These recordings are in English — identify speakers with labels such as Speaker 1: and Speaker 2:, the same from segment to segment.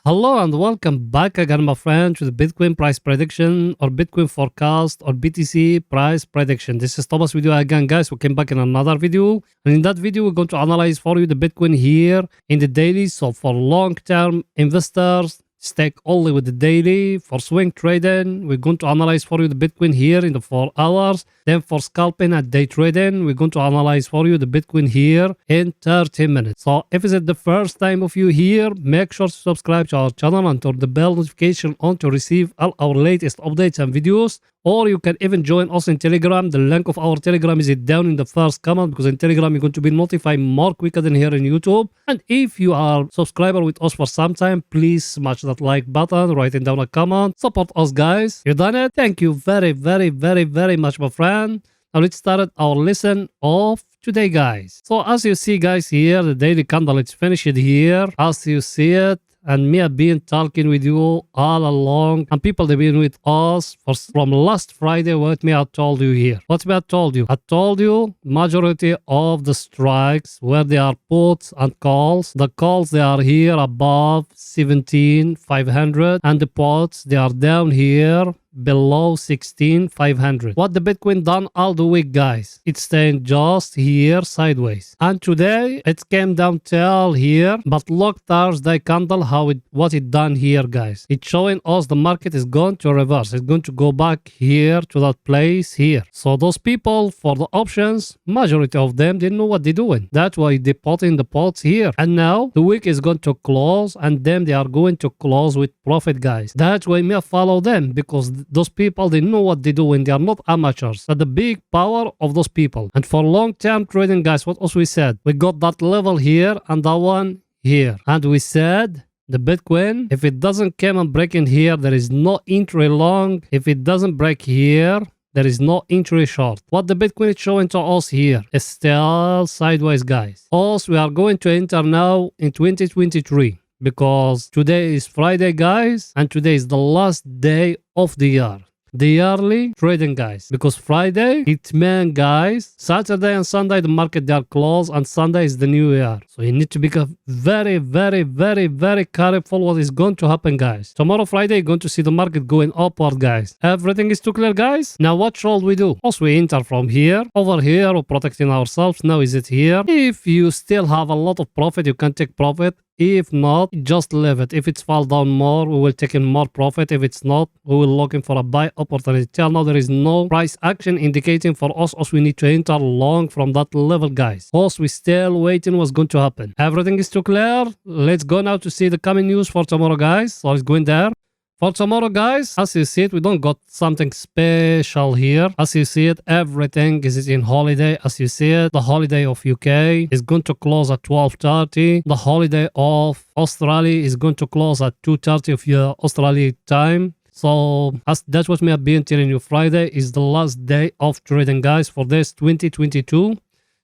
Speaker 1: Hello and welcome back again, my friend, to the Bitcoin price prediction or Bitcoin forecast or BTC price prediction. This is Thomas with you again, guys. We came back in another video. And in that video, we're going to analyze for you the Bitcoin here in the daily. So for long-term investors, stake only with the daily. For swing trading, we're going to analyze for you the Bitcoin here in the 4 hours. Then for scalping and day trading, we're going to analyze for you the Bitcoin here in 30 minutes. So if it's the first time of you here, make sure to subscribe to our channel and turn the bell notification on to receive all our latest updates and videos. Or you can even join us in Telegram. The link of our Telegram is down in the first comment, because in Telegram you're going to be notified more quicker than here in YouTube. And if you are a subscriber with us for some time, please smash that like button, write it down a comment, support us, guys. You done it? Thank you very much, my friend. Now let's start our lesson of today, guys. So as you see, guys, here the daily candle is finished here as you see it. And me have been talking with you all along, and people they've been with us from last Friday. What me I told you here? What me I told you? I told you majority of the strikes where they are puts and calls. The calls they are here above 17,500, and the puts they are down here below 16,500. What the Bitcoin done all the week, guys? It's staying just here sideways, and today it came down till here. But look Thursday candle what it done here, guys. It's showing us the market is going to reverse. It's going to go back here to that place here. So those people for the options, majority of them didn't know what they're doing. That's why they put in the pots here. And now the week is going to close, and then they are going to close with profit, guys. That's why me follow them, because those people, they know what they're doing. They are not amateurs. That's the big power of those people. And for long-term trading, guys, what else we said? We got that level here and that one here. And we said the Bitcoin, if it doesn't come and break in here, there is no entry long. If it doesn't break here, there is no entry short. What the Bitcoin is showing to us here is still sideways, guys. Also, we are going to enter now in 2023. Because today is Friday, guys, and today is the last day of the year. The yearly trading, guys. Because Friday, it means, guys, Saturday and Sunday, the market, they are closed, and Sunday is the new year. So you need to be very careful what is going to happen, guys. Tomorrow, Friday, you're going to see the market going upward, guys. Everything is too clear, guys. Now, what should we do? Also, we enter from here. Over here, we're protecting ourselves. Now, is it here? If you still have a lot of profit, you can take profit. If not, just leave it. If it's fall down more, we will take in more profit. If it's not, we will looking for a buy opportunity. Till now, there is no price action indicating for us as we need to enter long from that level, guys. Also, we still waiting what's going to happen. Everything is too clear. Let's go now to see the coming news for tomorrow, guys. So let's go in there. For tomorrow, guys, as you see it, we don't got something special here. As you see it, everything is in holiday. As you see it, the holiday of UK is going to close at 12:30. The holiday of Australia is going to close at 2:30 of your Australia time. So that's what me have been telling you. Friday is the last day of trading, guys, for this 2022.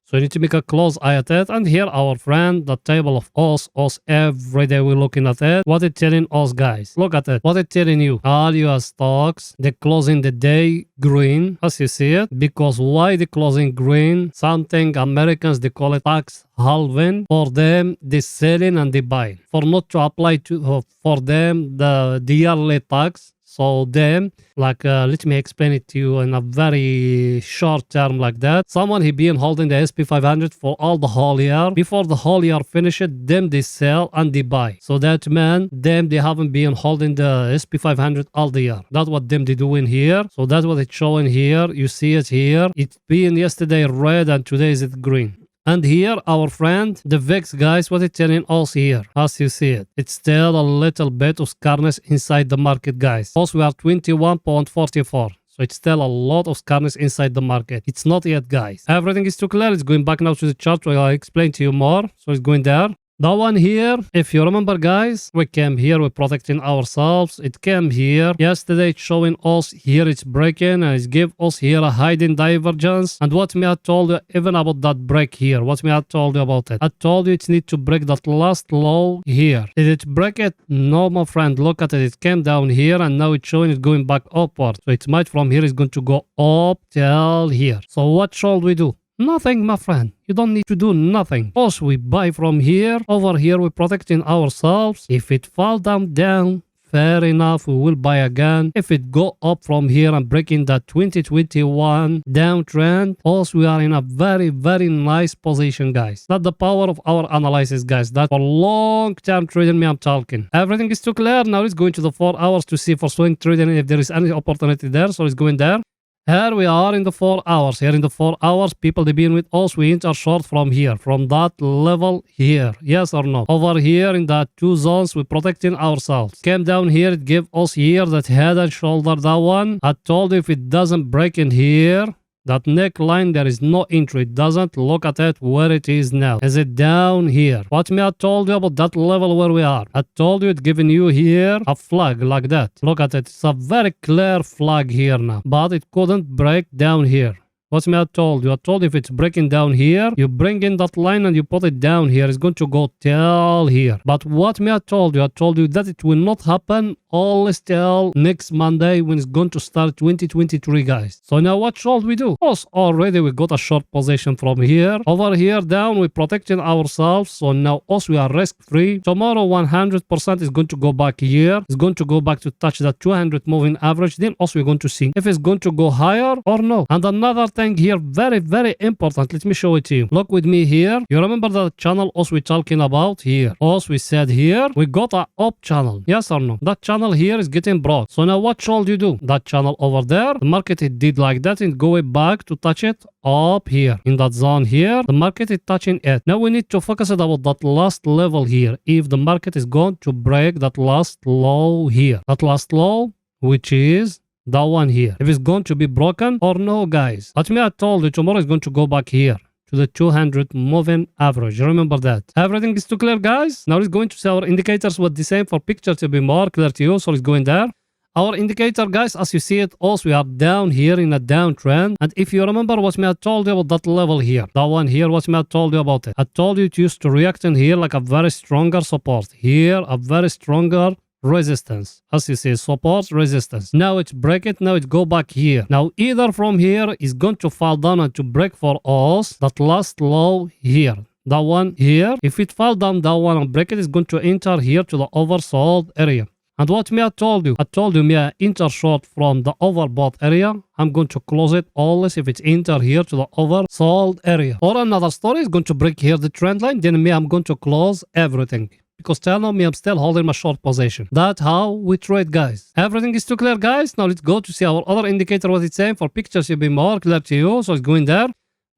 Speaker 1: So you need to make a close eye at it. And here our friend, the table of us every day we're looking at it. What it's telling us, guys. Look at it. What it's telling you. All your stocks, they're closing the day green, as you see it. Because why they're closing green? Something Americans, they call it tax halving. For them, they selling and they buying. For not to apply to for them the yearly tax. So them, like, let me explain it to you in a very short term like that. Someone he been holding the SP500 for all the whole year. Before the whole year finish it, them they sell and they buy. So that man, them they haven't been holding the SP500 all the year. That's what them they doing here. So that's what it's showing here. You see it here. It's been yesterday red and today is it green. And here, our friend, the VIX, guys, what it's telling us here, as you see it. It's still a little bit of scarcity inside the market, guys. Also, we are 21.44. So it's still a lot of scarcity inside the market. It's not yet, guys. Everything is too clear. It's going back now to the chart where I explain to you more. So it's going there. That one here, if you remember, guys, we came here, we're protecting ourselves. It came here. Yesterday, it's showing us here, it's breaking, and it gave us here a hiding divergence. And what me I told you even about that break here, what me I told you about it. I told you it need to break that last low here. Did it break it? No, my friend, look at it. It came down here, and now it's showing it going back upward. So it might from here is going to go up till here. So what should we do? Nothing, my friend. You don't need to do nothing. Also, we buy from here. Over here, we're protecting ourselves. If it fall down, fair enough, we will buy again. If it go up from here and breaking that 2021 downtrend, also we are in a very, very nice position, guys. That's the power of our analysis, guys. That for long-term trading, I'm talking. Everything is too clear. Now let's go into the 4 hours to see for swing trading if there is any opportunity there. So let's go in there. Here we are in the 4 hours. Here in the 4 hours, people they been with us. We enter short from here, from that level here. Yes or no? Over here in that 2 zones, we're protecting ourselves. Came down here, it gave us here that head and shoulder, that one. I told you if it doesn't break in here, that neckline, there is no entry. It doesn't. Look at it where it is now. Is it down here? What me I told you about that level where we are? I told you it giving you here a flag like that. Look at it. It's a very clear flag here now. But it couldn't break down here. What's me I told you? I told you if it's breaking down here, you bring in that line and you put it down here. It's going to go till here. But what me I told you that it will not happen always till next Monday when it's going to start 2023, guys. So now what should we do? Us already we got a short position from here. Over here down, we're protecting ourselves. So now us we are risk free. Tomorrow 100% is going to go back here. It's going to go back to touch that 200 moving average. Then also we're going to see if it's going to go higher or no. And another thing here, very, very important. Let me show it to you. Look with me here. You remember the channel us we talking about here? Us we said here, we got a up channel. Yes or no? That channel here is getting broke. So now what should you do? That channel over there, the market it did like that and go back to touch it up here in that zone here. The market is touching it. Now we need to focus it about that last level here. If the market is going to break that last low here, that last low, which is that one here, if it's going to be broken or no, guys. But me I told you tomorrow is going to go back here to the 200 moving average. Remember that. Everything is too clear, guys. Now it's going to see our indicators what the same for picture to be more clear to you. So it's going there. Our indicator, guys, as you see it, also we are down here in a downtrend. And if you remember what me I told you about that level here, that one here, what me I told you about it. I told you it used to react in here like a very stronger support. Here, a very stronger resistance. As you see, support, resistance. Now it's break it. Now it go back here. Now either from here is going to fall down and to break for us that last low here. That one here. If it fall down that one and break it, is going to enter here to the oversold area. And what me I told you me I enter short from the overbought area. I'm going to close it always if it's enter here to the oversold area. Or another story is going to break here the trend line. Then me I'm going to close everything. Because tell me I'm still holding my short position. That's how we trade, guys. Everything is too clear, guys. Now let's go to see our other indicator what it's saying for pictures should be more clear to you. So it's going there.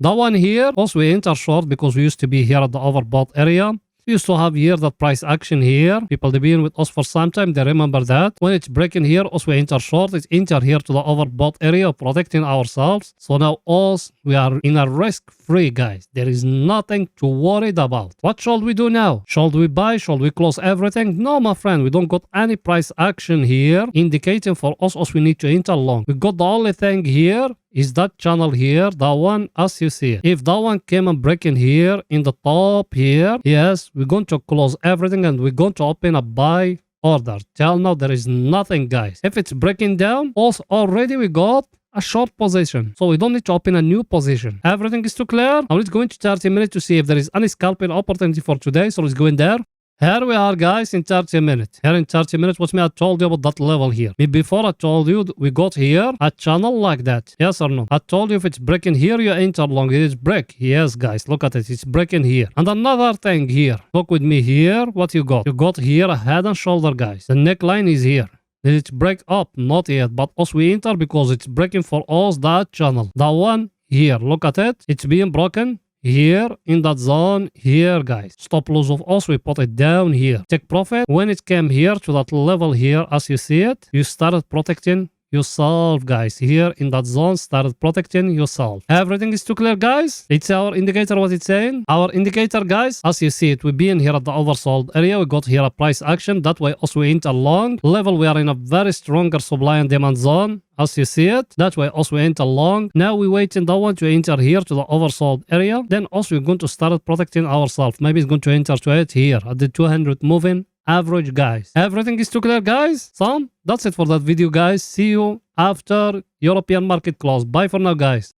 Speaker 1: That one here, also we enter short because we used to be here at the overbought area. We used to have here that price action here. People they've been with us for some time, they remember that. When it's breaking here, also we enter short. It's enter here to the overbought area, protecting ourselves. So now us, we are in a risk-free, guys. There is nothing to worry about. What should we do now? Should we buy? Should we close everything? No, my friend, we don't got any price action here indicating for us we need to enter long. We got the only thing here is that channel here, that one, as you see. If that one came and breaking here in the top here, yes, we're going to close everything and we're going to open a buy order. Till now, there is nothing, guys. If it's breaking down, also already we got a short position. So we don't need to open a new position. Everything is too clear. Now let's go into 30 minutes to see if there is any scalping opportunity for today. So let's go in there. Here we are, guys, in 30 minutes. Here in 30 minutes, what me I told you about that level here. Before I told you we got here a channel like that. Yes or no? I told you if it's breaking here, you enter long. It is break. Yes, guys, look at it. It's breaking here. And another thing here. Look with me here. What you got? You got here a head and shoulder, guys. The neckline is here. Did it break up? Not yet. But us we enter because it's breaking for us that channel. That one here. Look at it. It's being broken. Here in that zone here, guys. Stop loss of us, we put it down here. Take profit. When it came here to that level here, as you see it, you started protecting yourself, guys. Here in that zone, started protecting yourself. Everything is too clear, guys. It's our indicator what it's saying. Our indicator, guys, as you see it, we been here at the oversold area. We got here a price action. That way also we enter long level. We are in a very stronger supply and demand zone. As you see it, that way also we enter long. Now we waiting that one to enter here to the oversold area. Then also we're going to start protecting ourselves. Maybe it's going to enter to it here at the 200 moving average, guys. Everything is too clear, guys. So that's it for that video, guys. See you after European market close. Bye for now, guys.